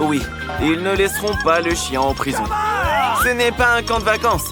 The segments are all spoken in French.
Oui, ils ne laisseront pas le chien en prison. Ce n'est pas un camp de vacances.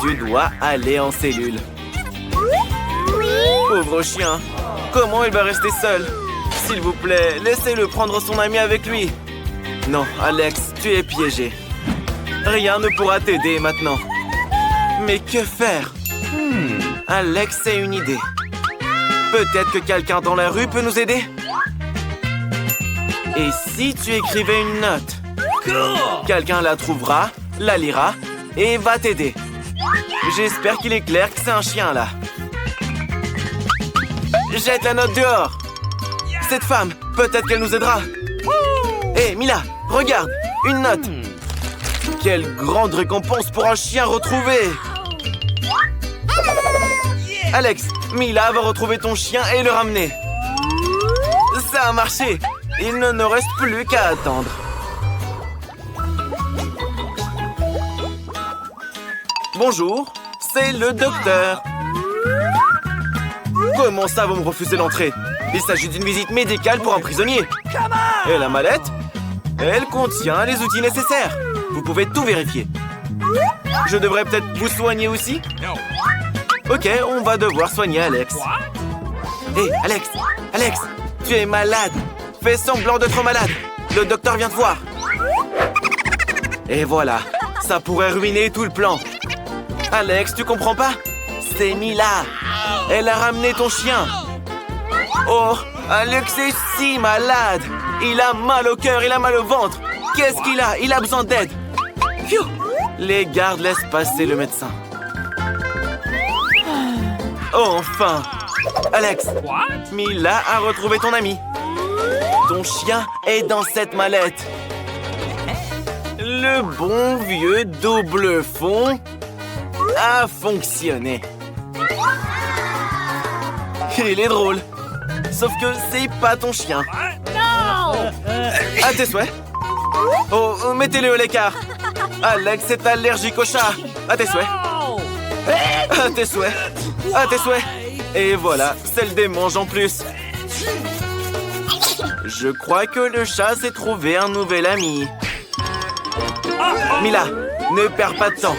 Tu dois aller en cellule. Pauvre chien, comment il va rester seul? S'il vous plaît, laissez-le prendre son ami avec lui. Non, Alex, tu es piégé. Rien ne pourra t'aider maintenant. Mais que faire? Alex a une idée. Peut-être que quelqu'un dans la rue peut nous aider? Et si tu écrivais une note? Quelqu'un la trouvera, la lira et va t'aider. J'espère qu'il est clair que c'est un chien là. Jette la note dehors. Cette femme, peut-être qu'elle nous aidera. Hé, Mila, regarde, une note. Quelle grande récompense pour un chien retrouvé. Alex, Mila va retrouver ton chien et le ramener. Ça a marché. Il ne nous reste plus qu'à attendre. Bonjour, c'est le docteur. Comment ça, vous me refusez l'entrée? Il s'agit d'une visite médicale pour un prisonnier. Et la mallette? Elle contient les outils nécessaires. Vous pouvez tout vérifier. Je devrais peut-être vous soigner aussi? Ok, on va devoir soigner Alex. Hé, Alex, tu es malade. Fais semblant d'être malade. Le docteur vient te voir. Et voilà, ça pourrait ruiner tout le plan. Alex, tu comprends pas? C'est Mila. Elle a ramené ton chien. Oh, Alex est si malade. Il a mal au cœur, il a mal au ventre. Qu'est-ce qu'il a? Il a besoin d'aide. Phew. Les gardes laissent passer le médecin. Oh, enfin. Alex, Mila a retrouvé ton ami. Ton chien est dans cette mallette. Le bon vieux double fond a fonctionné. Il est drôle. Sauf que c'est pas ton chien. À tes souhaits. Oh, mettez-le à l'écart. Alex est allergique au chat. À tes souhaits. À tes souhaits. À tes souhaits. Et voilà, celle des manges en plus. Je crois que le chat s'est trouvé un nouvel ami. Mila, ne perds pas de temps.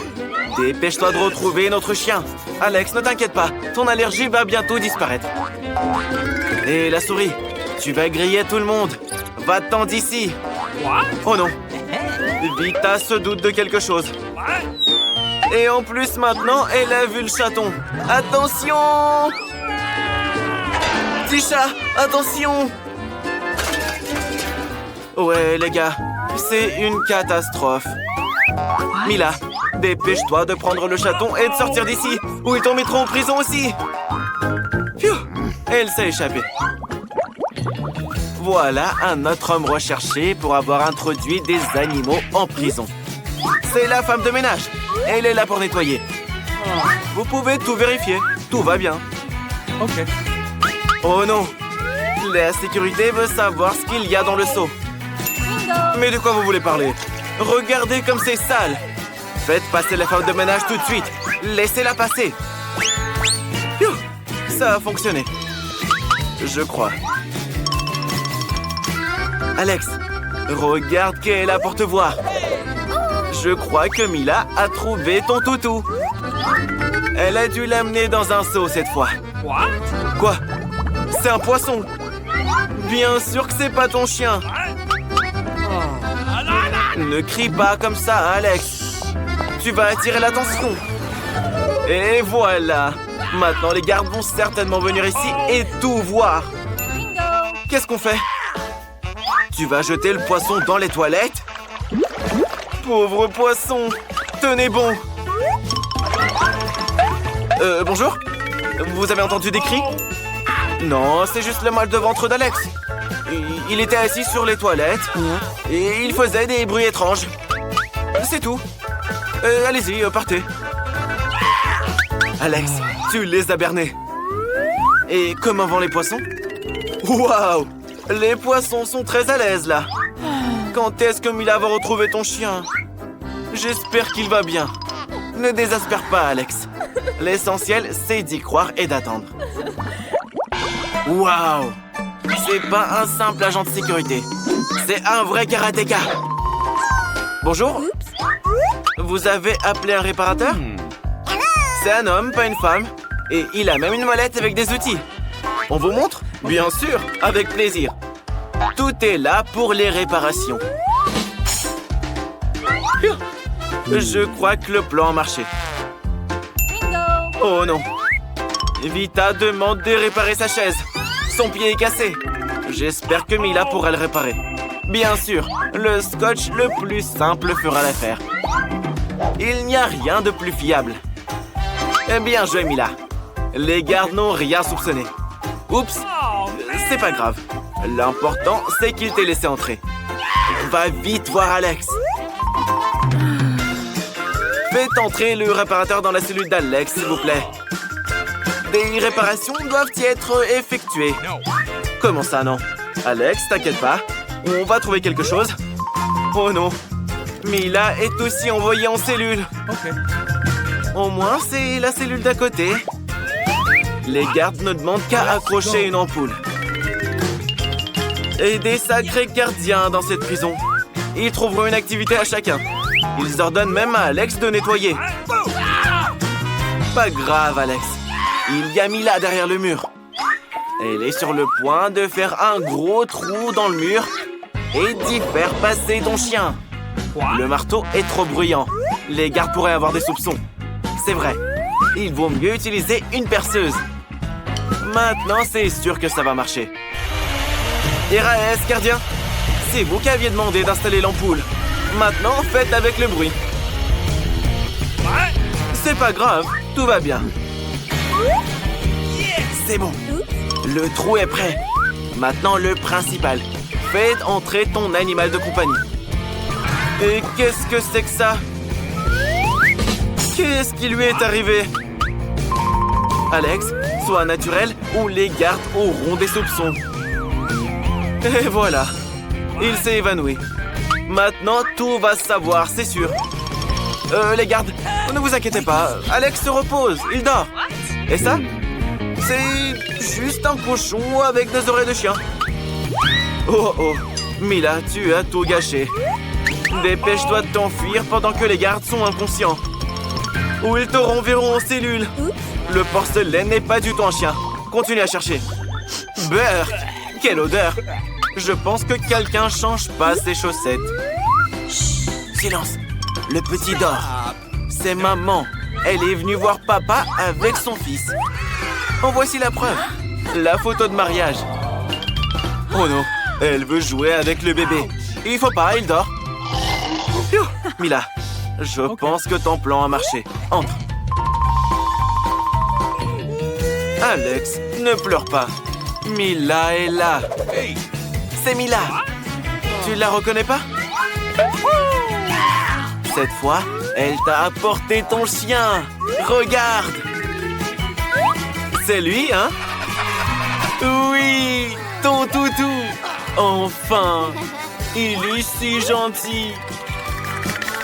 Dépêche-toi de retrouver notre chien. Alex, ne t'inquiète pas, ton allergie va bientôt disparaître. Et la souris, tu vas griller tout le monde. Va-t'en d'ici. Oh non. Vita se doute de quelque chose. Et en plus, maintenant, elle a vu le chaton. Attention! Petit chat, attention! Ouais, les gars, c'est une catastrophe. Mila, dépêche-toi de prendre le chaton et de sortir d'ici, ou ils t'en mettront en prison aussi. Phew, elle s'est échappée. Voilà un autre homme recherché pour avoir introduit des animaux en prison. C'est la femme de ménage. Elle est là pour nettoyer. Vous pouvez tout vérifier. Tout va bien. Ok. Oh non. La sécurité veut savoir ce qu'il y a dans le seau. Mais de quoi vous voulez parler? Regardez comme c'est sale. Faites passer la femme de ménage tout de suite. Laissez-la passer. Phew, ça a fonctionné. Je crois. Alex, regarde qui est là pour te voir. Je crois que Mila a trouvé ton toutou. Elle a dû l'amener dans un seau cette fois. Quoi? C'est un poisson. Bien sûr que c'est pas ton chien. Ne crie pas comme ça, Alex. Tu vas attirer l'attention. Et voilà. Maintenant, les gardes vont certainement venir ici et tout voir. Qu'est-ce qu'on fait? Tu vas jeter le poisson dans les toilettes? Pauvre poisson. Tenez bon. Bonjour? Vous avez entendu des cris? Non, c'est juste le mal de ventre d'Alex. Il était assis sur les toilettes et il faisait des bruits étranges. C'est tout. Allez-y, partez. Alex, tu les as bernés. Et comment vont les poissons? Waouh! Les poissons sont très à l'aise, là. Quand est-ce que Mila va retrouver ton chien? J'espère qu'il va bien. Ne désespère pas, Alex. L'essentiel, c'est d'y croire et d'attendre. Waouh! C'est pas un simple agent de sécurité. C'est un vrai karatéka. Bonjour. Vous avez appelé un réparateur? C'est un homme, pas une femme. Et il a même une mallette avec des outils. On vous montre? Bien sûr, avec plaisir. Tout est là pour les réparations. Je crois que le plan a marché. Oh non. Vita demande de réparer sa chaise. Son pied est cassé. J'espère que Mila pourra le réparer. Bien sûr, le scotch le plus simple fera l'affaire. Il n'y a rien de plus fiable. Bien joué, Mila. Les gardes n'ont rien soupçonné. Oups, c'est pas grave. L'important, c'est qu'il t'ait laissé entrer. Va vite voir Alex. Faites entrer le réparateur dans la cellule d'Alex, s'il vous plaît. Des réparations doivent y être effectuées. Comment ça, non? Alex, t'inquiète pas. On va trouver quelque chose. Oh non. Mila est aussi envoyée en cellule. Au moins, c'est la cellule d'à côté. Les gardes ne demandent qu'à accrocher une ampoule. Et des sacrés gardiens dans cette prison. Ils trouveront une activité à chacun. Ils ordonnent même à Alex de nettoyer. Pas grave, Alex. Il y a Mila derrière le mur. Elle est sur le point de faire un gros trou dans le mur et d'y faire passer ton chien. Le marteau est trop bruyant. Les gardes pourraient avoir des soupçons. C'est vrai. Il vaut mieux utiliser une perceuse. Maintenant, c'est sûr que ça va marcher. RAS, gardien. C'est vous qui aviez demandé d'installer l'ampoule. Maintenant, faites avec le bruit. C'est pas grave, tout va bien. C'est bon. Le trou est prêt. Maintenant, le principal. Faites entrer ton animal de compagnie. Et qu'est-ce que c'est que ça? Qu'est-ce qui lui est arrivé? Alex, sois naturel ou les gardes auront des soupçons. Et voilà. Il s'est évanoui. Maintenant, tout va se savoir, c'est sûr. Les gardes, ne vous inquiétez pas. Alex se repose, il dort. Et ça? C'est juste un cochon avec des oreilles de chien. Oh oh, Mila, tu as tout gâché. Dépêche-toi de t'enfuir pendant que les gardes sont inconscients. Ou ils te renverront en cellule. Le porcelaine n'est pas du tout un chien. Continue à chercher. Beurre! Quelle odeur! Je pense que quelqu'un change pas ses chaussettes. Chut, silence! Le petit dort. C'est maman. Elle est venue voir papa avec son fils. En voici la preuve. La photo de mariage. Oh non, elle veut jouer avec le bébé. Il faut pas, il dort. Phew, Mila, je pense que ton plan a marché. Entre. Alex, ne pleure pas. Mila est là. C'est Mila. Tu la reconnais pas? Cette fois, elle t'a apporté ton chien. Regarde. C'est lui, hein? Oui, ton toutou. Enfin, il est si gentil.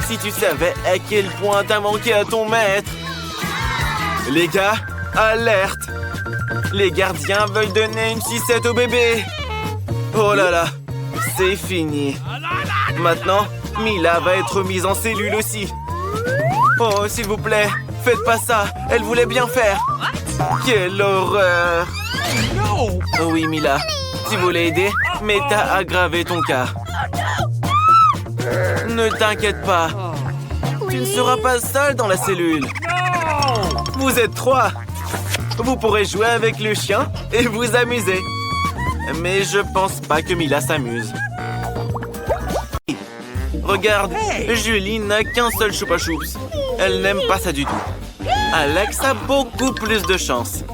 Si tu savais à quel point t'as manqué à ton maître. Les gars, alerte. Les gardiens veulent donner une sucette au bébé. Oh là là, c'est fini. Maintenant, Mila va être mise en cellule aussi. Oh, s'il vous plaît, faites pas ça. Elle voulait bien faire. Quelle horreur. Oh oui, Mila, tu voulais aider, mais t'as aggravé ton cas. Ne t'inquiète pas. Tu ne seras pas seule dans la cellule. Vous êtes 3. Vous pourrez jouer avec le chien et vous amuser. Mais je pense pas que Mila s'amuse. Regarde, Julie n'a qu'un seul Choupa Choups. Elle n'aime pas ça du tout. Alex a beaucoup plus de chance.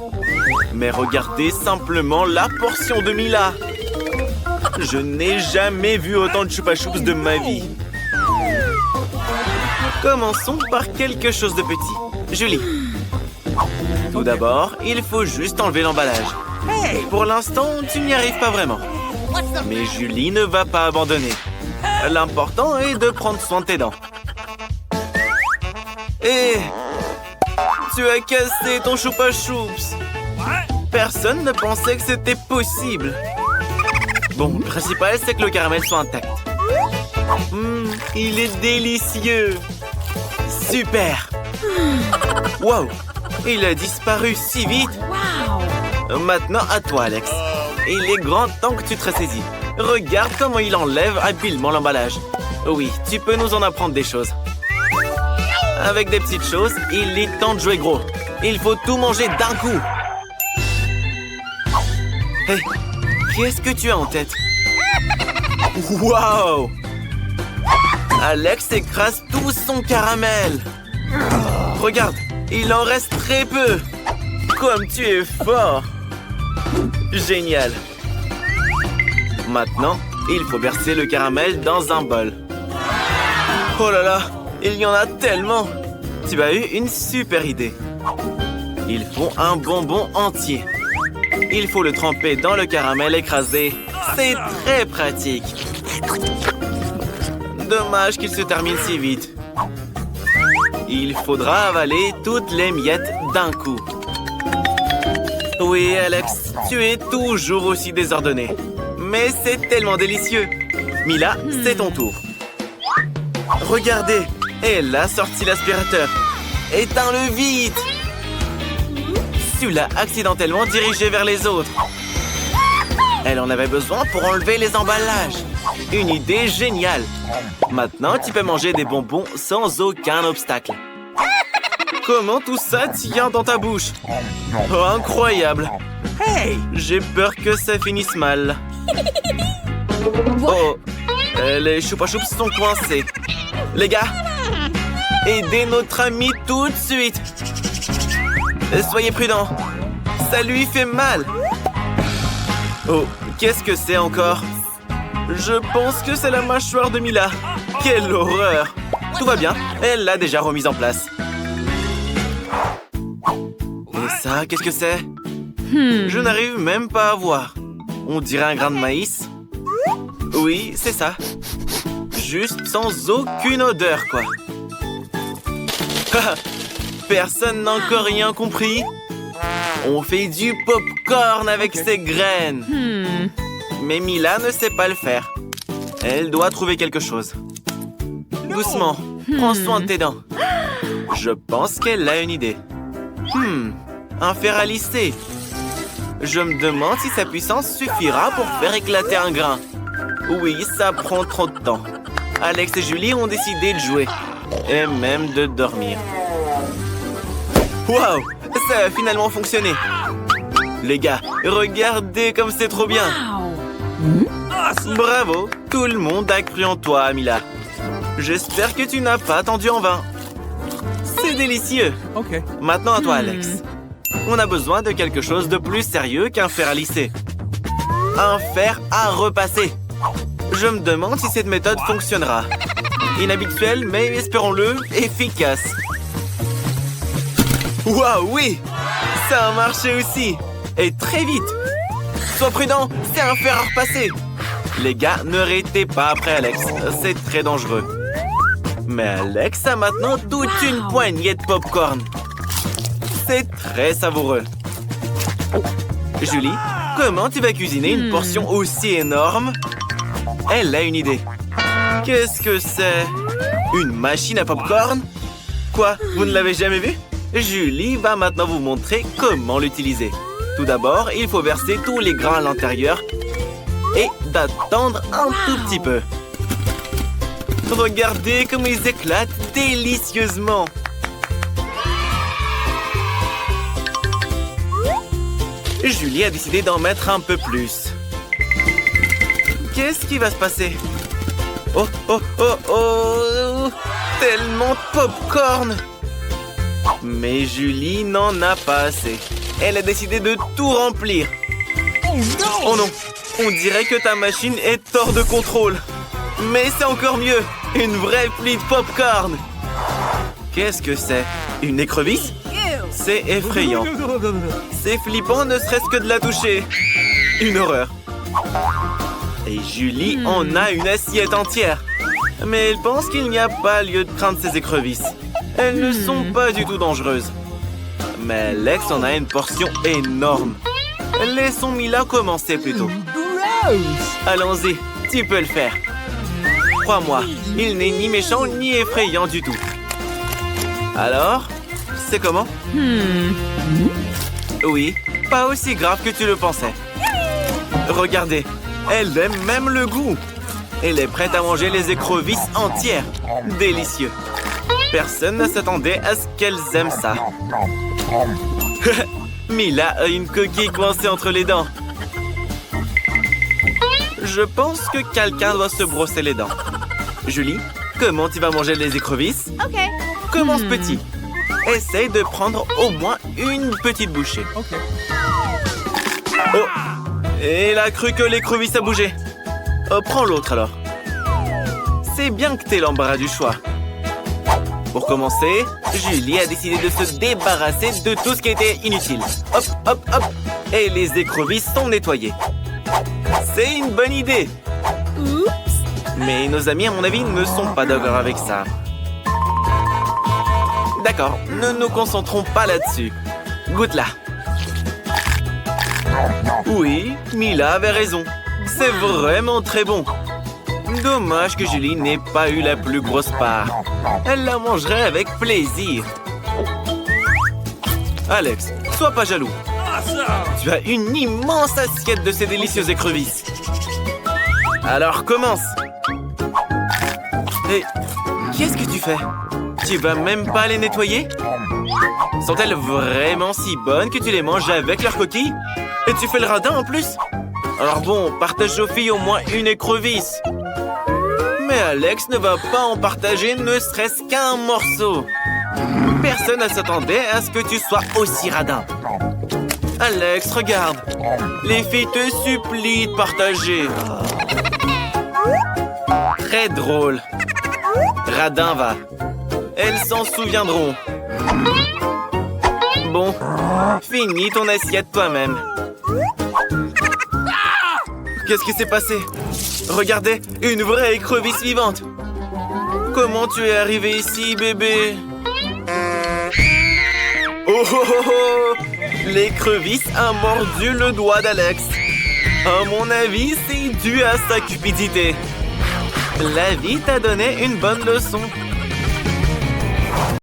Mais regardez simplement la portion de Mila. Je n'ai jamais vu autant de Choupa Choups de ma vie. Commençons par quelque chose de petit. Julie. Tout d'abord, il faut juste enlever l'emballage. Pour l'instant, tu n'y arrives pas vraiment. Mais Julie ne va pas abandonner. L'important est de prendre soin de tes dents. Et tu as cassé ton Choupa Choups. Personne ne pensait que c'était possible. Bon, le principal, c'est que le caramel soit intact. Il est délicieux. Super. Wow, il a disparu si vite. Maintenant, à toi, Alex. Il est grand temps que tu te ressaisis. Regarde comment il enlève habilement l'emballage. Oui, tu peux nous en apprendre des choses. Avec des petites choses, il est temps de jouer gros. Il faut tout manger d'un coup. Hé, qu'est-ce que tu as en tête? Wow! Alex écrase tout son caramel. Regarde, il en reste très peu. Comme tu es fort. Génial. Maintenant, il faut verser le caramel dans un bol. Oh là là, il y en a tellement. Tu as eu une super idée. Il faut un bonbon entier. Il faut le tremper dans le caramel écrasé. C'est très pratique. Dommage qu'il se termine si vite. Il faudra avaler toutes les miettes d'un coup. Oui, Alex, tu es toujours aussi désordonné. Mais c'est tellement délicieux. Mila, c'est ton tour. Regardez, elle a sorti l'aspirateur. Éteins-le vite. Tu l'as accidentellement dirigé vers les autres. Elle en avait besoin pour enlever les emballages. Une idée géniale. Maintenant, tu peux manger des bonbons sans aucun obstacle. Comment tout ça tient dans ta bouche? Oh, incroyable. Hey, j'ai peur que ça finisse mal. Oh, les choupa-choups sont coincés. Les gars, aidez notre ami tout de suite. Soyez prudents. Ça lui fait mal. Oh, qu'est-ce que c'est encore? Je pense que c'est la mâchoire de Mila. Quelle horreur! Tout va bien, elle l'a déjà remise en place. Et ça, qu'est-ce que c'est? Je n'arrive même pas à voir. On dirait un grain de maïs. Oui, c'est ça. Juste sans aucune odeur, quoi. Personne n'a encore rien compris. On fait du pop-corn avec ces graines. Mais Mila ne sait pas le faire. Elle doit trouver quelque chose. Doucement, prends soin de tes dents. Je pense qu'elle a une idée. Un fer à lisser. Je me demande si sa puissance suffira pour faire éclater un grain. Oui, ça prend trop de temps. Alex et Julie ont décidé de jouer. Et même de dormir. Waouh! Ça a finalement fonctionné. Les gars, regardez comme c'est trop bien. Bravo! Tout le monde a cru en toi, Mila. J'espère que tu n'as pas attendu en vain. C'est délicieux. Maintenant à toi, Alex. On a besoin de quelque chose de plus sérieux qu'un fer à lisser. Un fer à repasser. Je me demande si cette méthode fonctionnera. Inhabituelle, mais espérons-le, efficace. Waouh, oui! Ça a marché aussi. Et très vite. Sois prudent, c'est un fer à repasser. Les gars, ne arrêtez pas après Alex. C'est très dangereux. Mais Alex a maintenant toute une poignée de pop-corn. C'est très savoureux. Julie, comment tu vas cuisiner une portion aussi énorme? Elle a une idée. Qu'est-ce que c'est? Une machine à pop-corn? Quoi? Vous ne l'avez jamais vue? Julie va maintenant vous montrer comment l'utiliser. Tout d'abord, il faut verser tous les grains à l'intérieur et d'attendre un tout petit peu. Regardez comme ils éclatent délicieusement. Julie a décidé d'en mettre un peu plus. Qu'est-ce qui va se passer? Oh, oh, oh, oh! Tellement de pop-corn! Mais Julie n'en a pas assez. Elle a décidé de tout remplir. Oh non! On dirait que ta machine est hors de contrôle. Mais c'est encore mieux! Une vraie pluie de pop-corn! Qu'est-ce que c'est? Une écrevisse? C'est effrayant. C'est flippant ne serait-ce que de la toucher. Une horreur. Et Julie en a une assiette entière. Mais elle pense qu'il n'y a pas lieu de craindre ces écrevisses. Elles ne sont pas du tout dangereuses. Mais Alex en a une portion énorme. Laissons Mila commencer plutôt. Allons-y, tu peux le faire. Crois-moi, il n'est ni méchant ni effrayant du tout. Alors, c'est comment? Oui, pas aussi grave que tu le pensais. Regardez, elle aime même le goût. Elle est prête à manger les écrevisses entières. Délicieux. Personne ne s'attendait à ce qu'elles aiment ça. Mila a une coquille coincée entre les dents. Je pense que quelqu'un doit se brosser les dents. Julie, comment tu vas manger les écrevisses? OK. Commence petit. Essaye de prendre au moins une petite bouchée. Oh! Et elle a cru que l'écrevisse a bougé. Oh, prends l'autre alors. C'est bien que t'aies l'embarras du choix. Pour commencer, Julie a décidé de se débarrasser de tout ce qui était inutile. Hop, hop, hop. Et les écrevisses sont nettoyées. C'est une bonne idée. Mais nos amis, à mon avis, ne sont pas d'accord avec ça. D'accord, ne nous concentrons pas là-dessus. Goûte-la. Oui, Mila avait raison. C'est vraiment très bon. Dommage que Julie n'ait pas eu la plus grosse part. Elle la mangerait avec plaisir. Alex, sois pas jaloux. Tu as une immense assiette de ces délicieuses écrevisses. Alors commence. Et qu'est-ce que tu fais? Tu vas même pas les nettoyer? Sont-elles vraiment si bonnes que tu les manges avec leurs coquilles? Et tu fais le radin en plus? Alors bon, partage aux filles au moins une écrevisse. Mais Alex ne va pas en partager ne serait-ce qu'un morceau. Personne ne s'attendait à ce que tu sois aussi radin. Alex, regarde. Les filles te supplient de partager. Très drôle. Radin va. Elles s'en souviendront. Bon, finis ton assiette toi-même. Qu'est-ce qui s'est passé? Regardez, une vraie écrevisse vivante. Comment tu es arrivé ici, bébé? Oh oh oh oh! L'écrevisse a mordu le doigt d'Alex. À mon avis, c'est dû à sa cupidité. La vie t'a donné une bonne leçon.